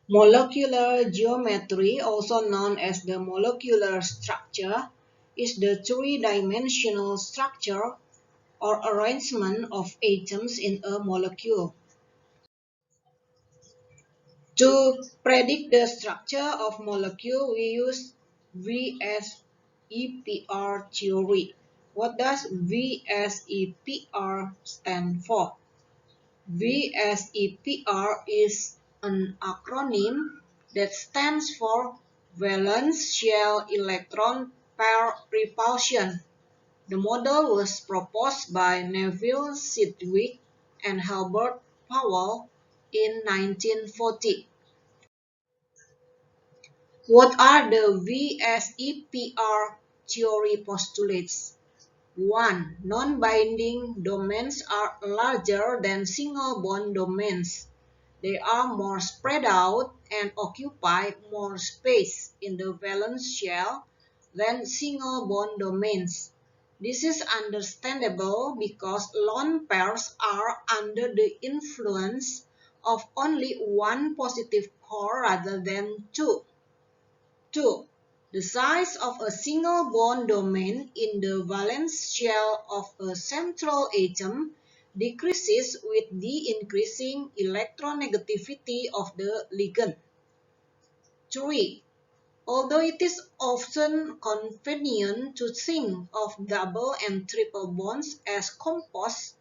Molecular geometry, also known as the molecular structure, is the three-dimensional structure or arrangement of atoms in a molecule. To predict the structure of molecule, we use VSEPR theory. What does VSEPR stand for? VSEPR is an acronym that stands for valence shell electron pair repulsion. The model was proposed by Neville Sidgwick and Herbert Powell in 1940. What are the VSEPR theory postulates? 1. Non-binding domains are larger than single bond domains. They are more spread out and occupy more space in the valence shell than single bond domains. This is understandable because lone pairs are under the influence of only one positive core rather than two. 2. The size of a single bond domain in the valence shell of a central atom decreases with the increasing electronegativity of the ligand. 3. Although it is often convenient to think of double and triple bonds as composed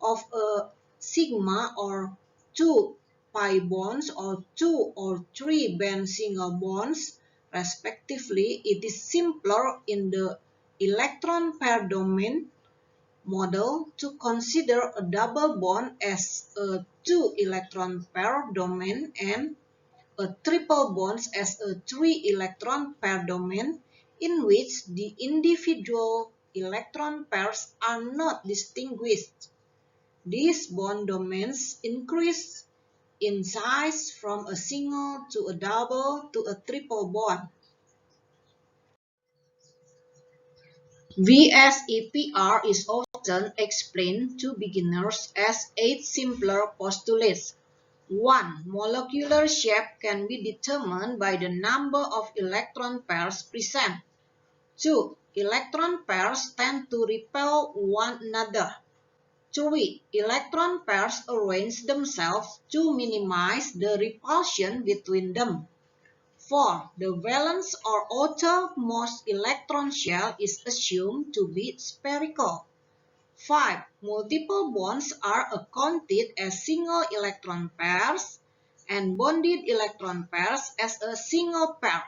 of a sigma or two pi bonds or two or three band single bonds, respectively, it is simpler in the electron pair domain model to consider a double bond as a two electron pair domain and a triple bond as a three-electron pair domain in which the individual electron pairs are not distinguished. These bond domains increase in size from a single to a double to a triple bond. VSEPR is often explained to beginners as 8 simpler postulates. 1. Molecular shape can be determined by the number of electron pairs present. 2. Electron pairs tend to repel one another. 3. Electron pairs arrange themselves to minimize the repulsion between them. 4. The valence or outermost electron shell is assumed to be spherical. 5. Multiple bonds are accounted as single electron pairs and bonded electron pairs as a single pair.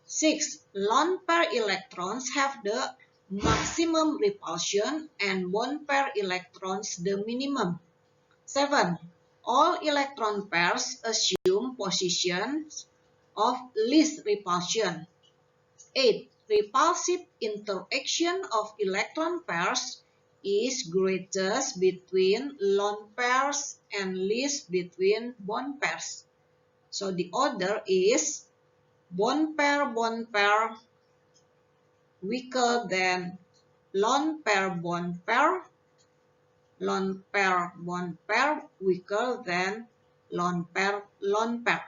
6. Lone pair electrons have the maximum repulsion and bond pair electrons the minimum. 7. All electron pairs assume positions of least repulsion. 8. Repulsive interaction of electron pairs is greatest between lone pairs and least between bond pairs. So the order is bond pair, weaker than lone pair, lone pair, weaker than lone pair.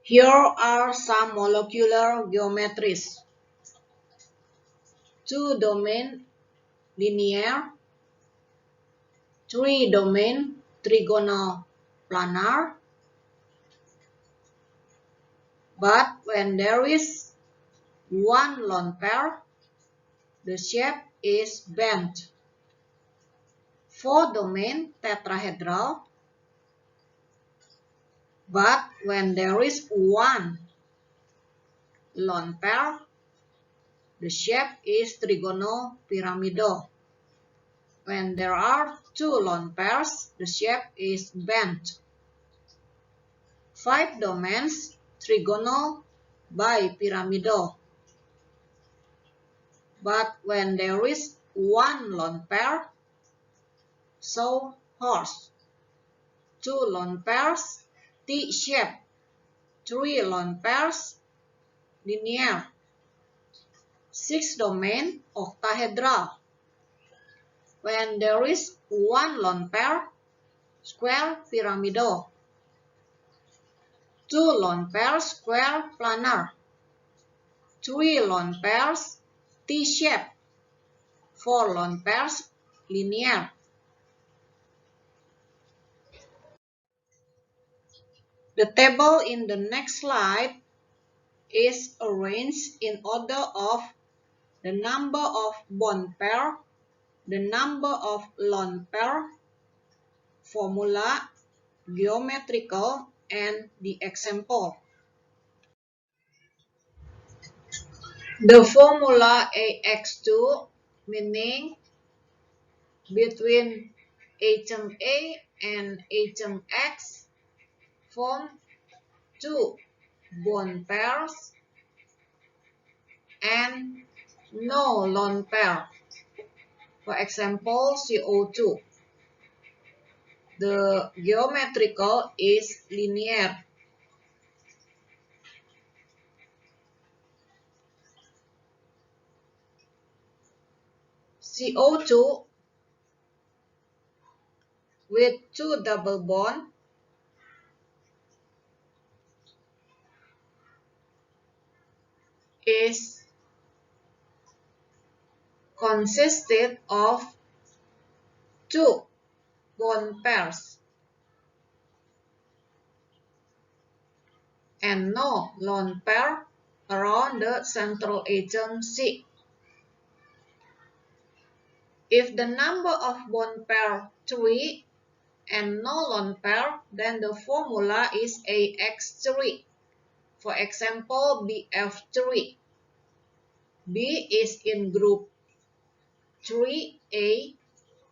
Here are some molecular geometries. 2-domain linear, 3-domain trigonal planar, but when there is one lone pair, the shape is bent. 4-domain tetrahedral, but when there is one lone pair, the shape is trigonal pyramidal. When there are two lone pairs, the shape is bent. 5 domains trigonal bipyramidal. But when there is one lone pair, so horse. 2 lone pairs, T-shape. 3 lone pairs, linear. 6 domain, octahedral. When there is one lone pair, square pyramidal. 2 lone pairs square planar, 3 lone pairs T-shape, 4 lone pairs linear. The table in the next slide is arranged in order of the number of bond pair, the number of lone pair, formula, geometrical, and the example. The formula AX2 meaning between atom A and atom X form two bond pairs and no lone pair. For example, CO2. The geometrical is linear. CO2 with two double bonds is consisted of two bond pairs and no lone pair around the central atom C. If the number of bond pair 3 and no lone pair, then the formula is AX3. For example, BF3. B is in group 3A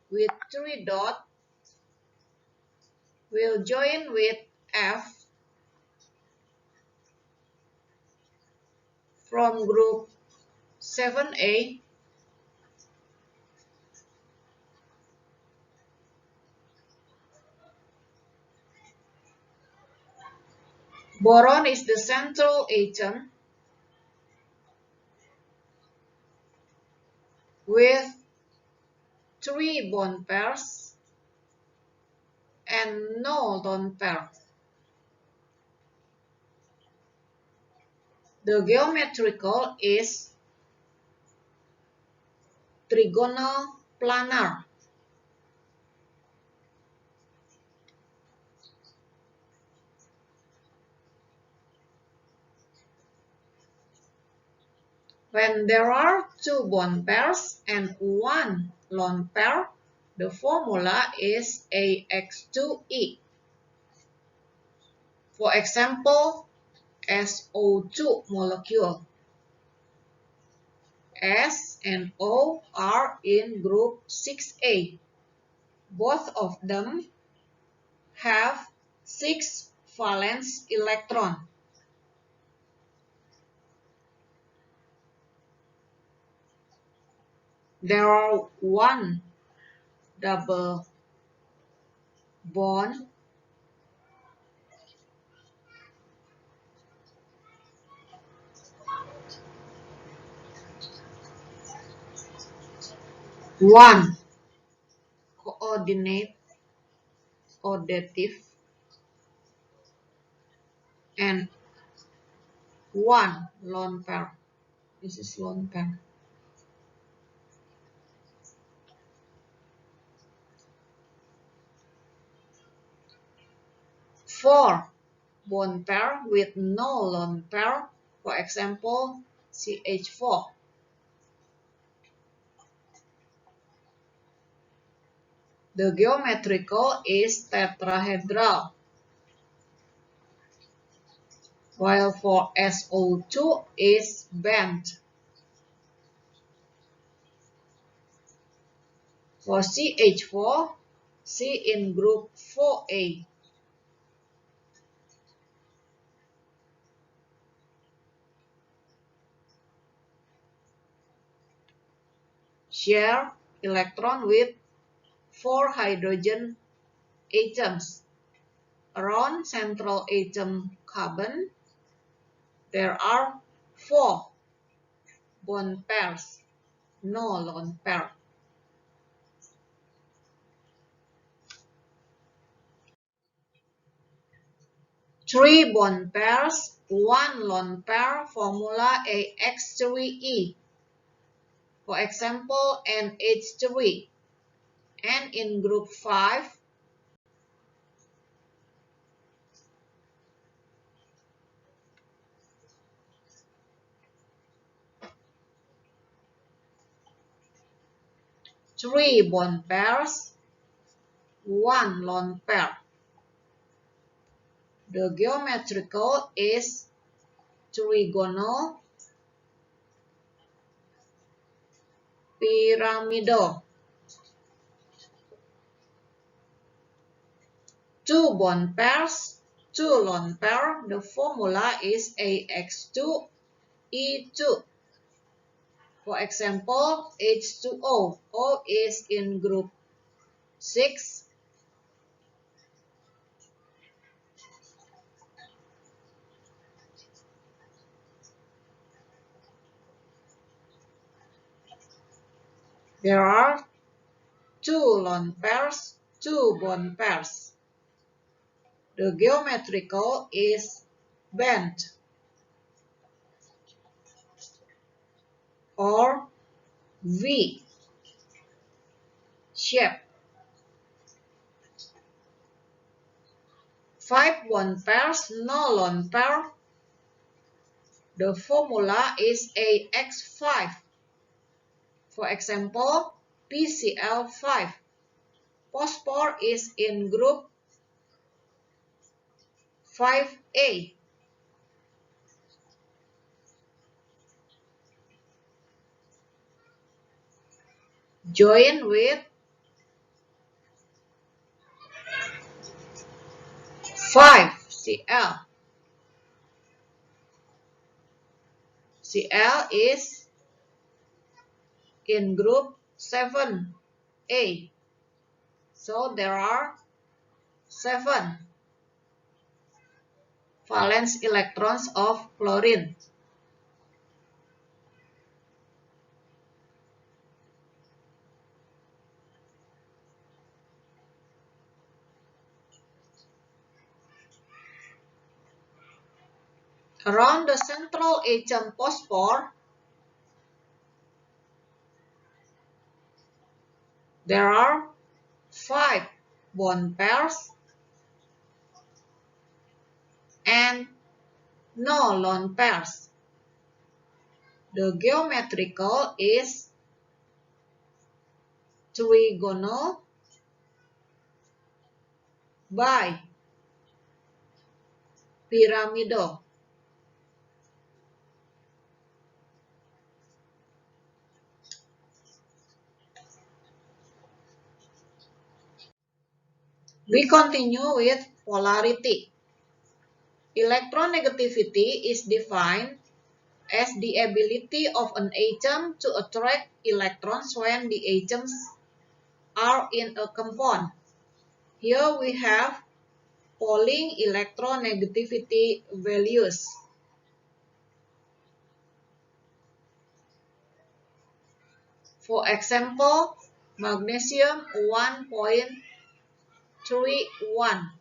with 3 dots will join with F from group 7A. Boron is the central atom with 3 bond pairs and no lone pair. The geometrical is trigonal planar. When there are two bond pairs and one lone pair, the formula is AX2E. For example, SO2 molecule. S and O are in group 6A. Both of them have 6 valence electrons. There are one double bond one coordinate additive and one lone pair. This is lone pair. 4 bond pair with no lone pair, for example, CH4. The geometrical is tetrahedral, while for SO2 is bent. For CH4, C in group 4A. Share electron with 4 hydrogen atoms. Around central atom carbon, there are 4 bond pairs, no lone pair. 3 bond pairs, 1 lone pair, formula AX3E. For example, NH3. And in group 5, 3 bond pairs, 1 lone pair. The geometrical is trigonal pyramidal. 2 bond pairs, 2 lone pair. The formula is AX2E2. For example, H2O. O is in group 6. There are 2 lone pairs, 2 bond pairs. The geometrical is bent or V shape. 5 bond pairs, no lone pair. The formula is AX5. For example, PCl5. Phosphor is in group 5A. Join with 5Cl. Cl is in group 7A. So there are 7 valence electrons of chlorine. Around the central atom phosphor, there are 5 bond pairs and no lone pairs. The geometrical is trigonal by pyramidal. We continue with polarity. Electronegativity is defined as the ability of an atom to attract electrons when the atoms are in a compound. Here we have Pauling electronegativity values. For example, magnesium 1.31.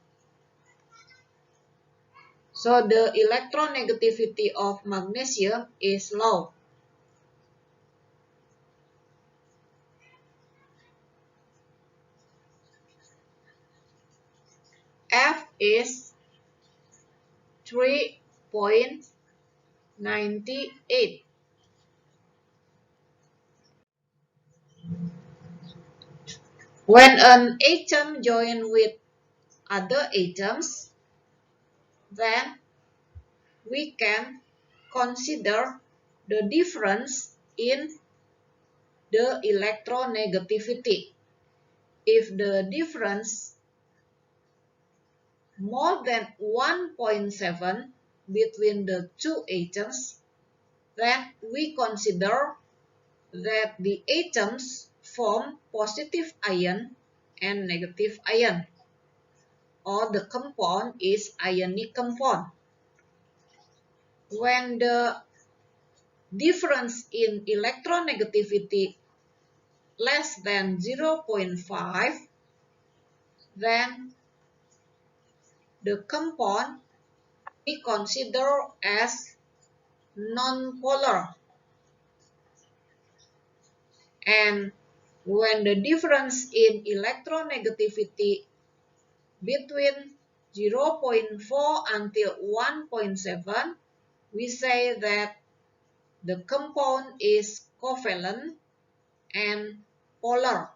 So the electronegativity of magnesium is low. F is 3.98. When an atom joins with other atoms, then we can consider the difference in the electronegativity. If the difference more than 1.7 between the two atoms, then we consider that the atoms form positive ion and negative ion, or the compound is ionic compound. When the difference in electronegativity less than 0.5, then the compound we consider as nonpolar. And when the difference in electronegativity between 0.4 until 1.7, we say that the compound is covalent and polar.